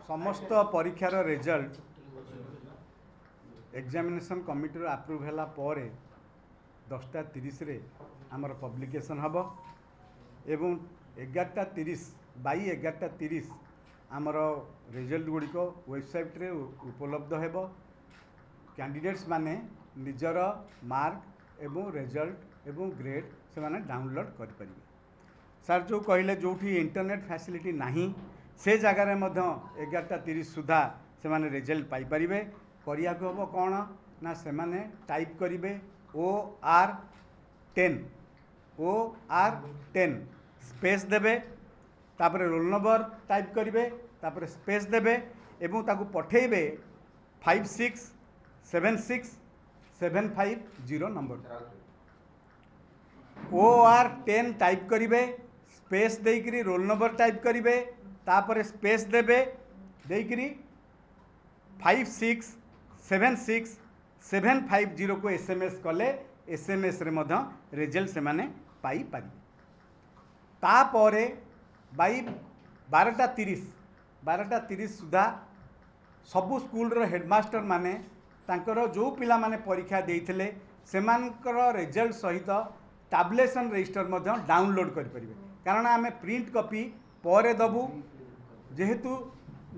समस्त परीक्षार result examination committee approve है 10:30 रे आमर पब्लिकेशन हम एवं 11:30 बाई 11:30 आमर रिजल्ट गुड़िक वेबसाइट रे उपलब्ध हेब। कैंडिडेट्स माने निजर मार्क एवं रिजल्ट एवं ग्रेड से माने डाउनलोड कर परिबे। सर जो कहले जोठी इंटरनेट फैसिलिटी नहीं से जगार 11:30 सुधा से माने रिजल्ट पाई परिबे। करिया को हम कौन ना से माने टाइप करिवे OR10 स्पेस देबे तापर रोल नंबर टाइप करिवे तापर स्पेस देबे एवं ताकू पठेबे 567675 नंबर OR10 टाइप करिवे स्पेस देकरी रोल नंबर टाइप करिवे तापर स्पेस देबे देकरी 567675 को SMS कले SMS रे मध्य रिजल्ट से माने पाई पारि। तापरे बाई 12:30 सुधा सबु स्कूल रो हेडमास्टर माने तांकर जो पिला माने परीक्षा देइथिले सेमानकर रिजल्ट सहित टैबुलेशन रजिस्टर मध्य डाउनलोड कर परिबे। कारण आमे प्रिंट कॉपी परे दबु जेहेतु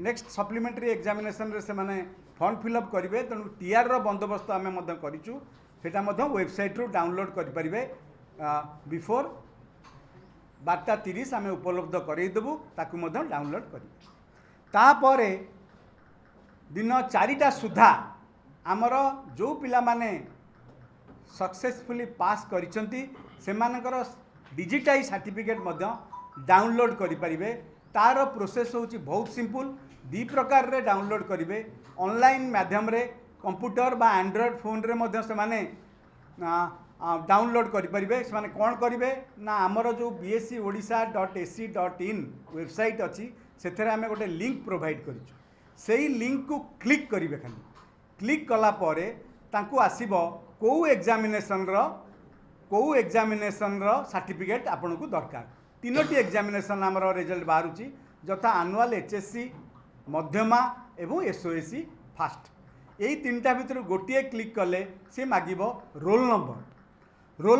नेक्स्ट सप्लीमेंटरी एग्जामिनेशन रे से माने फॉर्म फिलअप करेंगे तेणु टीआर रो बंदोबस्त आम करूँ सेटा वेबसाइट रू डाउनलोड करेंगे बिफोर 12:30 आम उपलब्ध करदेबू ताकू डाउनलोड कर दिन 4टा सुधा आमर जो पिला माने सक्सेसफुली पास करिसेंती सेमानकर डिजिटाइज सर्टिफिकेट डाउनलोड करें। तार प्रोसेस होची बहुत सिंपल। 2 प्रकार रे डाउनलोड करेंगे ऑनलाइन माध्यम रे कंप्यूटर बा एंड्रॉइड फोन रे मध्य से माने डाउनलोड करेंगे। से माने कौन करेंगे ना आमर जो bscodisha.ac.in वेबसाइट अच्छी से आम गोटे लिंक प्रोवाइड करूँ से लिंक को क्लिक करेंगे। खाली क्लिक कला परे तांकू आसीबो को एग्जामिनेशन रो सर्टिफिकेट आपन को दरकार। 3टी एग्जामिनेशन आमर रिजल्ट बाहरुची जथा एनुअल HSC मध्यमा एवं SOSC फास्ट। यही 3टा भितर गोटे क्लिक कले से मागिबो रोल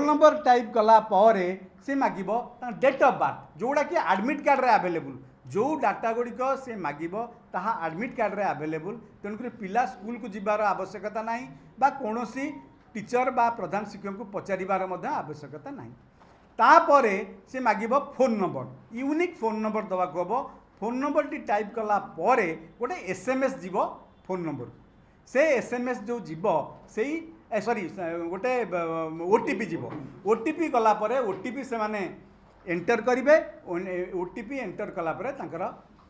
नंबर टाइप कला परे से मागिबो डेट ऑफ बर्थ जोड़ा कि एडमिट कार्ड रे अवेलेबल जो डाटा गुड़िक से मागिबो ताहा एडमिट कार्ड रे अवेलेबल। तेणुक पिला स्कूल को जीवार आवश्यकता नहीं बा कोनोसी टीचर बा प्रधान शिक्षक को पचारिबार मध्य आवश्यकता नहीं। तापरे से मागिबो phone number unique phone number दवा को हम। फोन नंबर टी टाइप कला परे गोटे SMS जीवो फोन नंबर से SMS जो जीवो सेही सॉरी गोटे OTP जीवो OTP कला परे OTP से माने एंटर करिवे OTP एंटर कला परे तांकर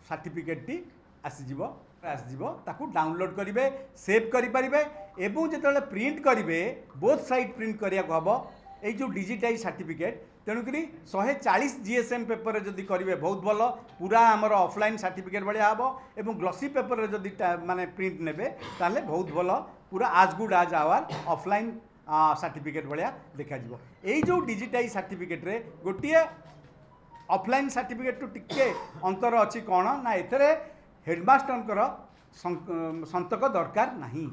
सर्टिफिकेट टी आसीजिवो ताकू डाउनलोड करिवे सेव करि परिवे एवं जेतले प्रिंट करिवे बोथ साइड प्रिंट करिया को हबो ए जो डिजिटाइज सर्टिफिकेट। तेणुक 140 GSM पेपर जदि करेंगे बहुत भल पूरा आमर ऑफलाइन सर्टिफिकेट भाया हम एवं ग्लसी पेपर जदि माने प्रिंट नेबे ताले बहुत भल पूरा आज गुड आज आवर ऑफलाइन सर्टिफिकेट भाया देखा जिवो। एई जो डिजिटाइज सर्टिफिकेट रे गोटे ऑफलाइन सर्टिफिकेट टू टिके अंतर अच्छी कौन ना एथरे हेडमास्टर संतक दरकार नहीं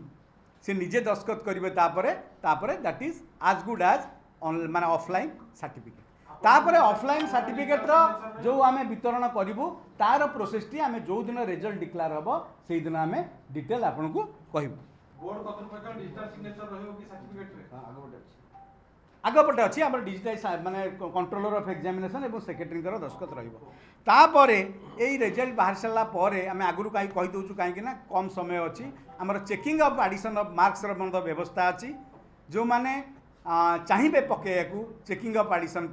से निजे दस्खत करेंगे तापरे दैट इज आज गुड आज माने ऑफलाइन सर्टिफिकेट। तापरे ऑफलाइन सर्टिफिकेट रो जो आमे वितरण करिवु तार प्रोसेस टी आमे जो दिन रिजल्ट डिक्लेयर हबो सेही दिन आमे डिटेल आपन को कहिबु। बोर्ड कतन डिजिटल सिग्नेचर रहयो कि सर्टिफिकेट रे आगपटे अच्छी आम डिजिटाइज माने कंट्रोलर ऑफ एग्जामिनेशन एवं सेक्रेटरी दस्खत रहिबो। तापरे एई रिजल्ट बाहर सारा परे आमे आगुरु कहीं कहि दउछु काहे ना कम समय अच्छी आमर checking of addition of marks रो व्यवस्था अच्छी जो माने चाहिए पकेया चेकिंग ऑफ एडिशन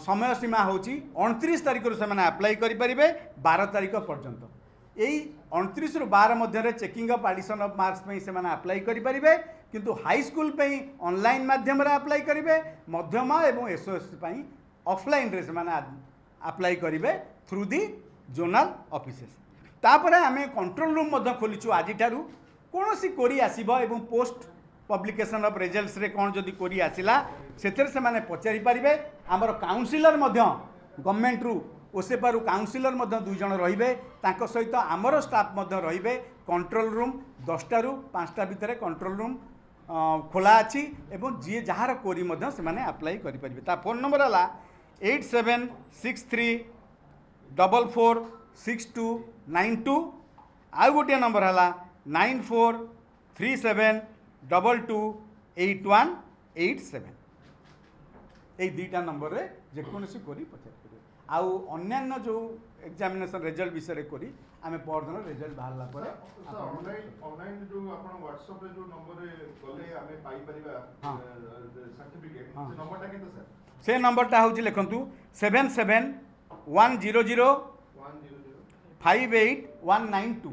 समय सीमा हूँ 29 तारीख से अप्लाई करेंगे 12 तारीख पर्यंत। यही 29 रु 12 मध्य checking of addition of marks से अप्लाई करेंगे किंतु हाई स्कूल ऑनलाइन माध्यम अप्लाई करेंगे मध्यमा एवं SOSC ऑफलाइन रे से अप्लाई करेंगे थ्रू दी जोनल ऑफिसेस। तापर आम कंट्रोल रूम खोलीचु आज कौन सी कोरी आसब एवं पोस्ट पब्लिकेशन ऑफ रिजल्ट्स रे कौन जदि कोरी आसिला से माने पचारि पारिबे। आमर काउंसिलर गवर्नमेंट रु ओसेपारू काउंसिलर मध्य 2 जण रहिबे तांको सहित आमर स्टाफ मध्य रहिबे कंट्रोल रूम 10टा रु 5टा भितर कंट्रोल रूम खोला अछि एवं जी जहार कोरी मध्य से माने अप्लाई करि परिबे ता फोन नंबर हला 8763446292 आउ गोटे नंबर हला 9437228187 এই দুইটা নম্বরে যেকোনসি করি পচারি পারিবে আউ অন্যান্য যে এক্সামিনেশন রেজল্ট বিষয়ে করি আমি পরদিন রেজল্ট বাহারলা পরে ऑनलाइन जो आपण व्हाट्सएप रे जो नंबर गले हमें पाई परिबा हाँ। सर्टिफिकेट हाँ। से नंबरटा केते सर से नंबरटा हूँ लिखु 7710058192 100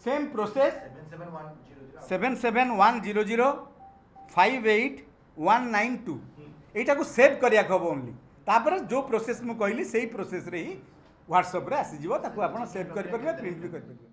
सेम प्रोसेस 7710058192 এইটা সেভ করিয়া হব ওনলি তারপরে जो प्रोसेस मु कहली सेही प्रोसेस रे ही व्हाट्सएप रे आसी जीवो ताकू आपण सेव करि परिबे प्रिंट भी करि परिबे।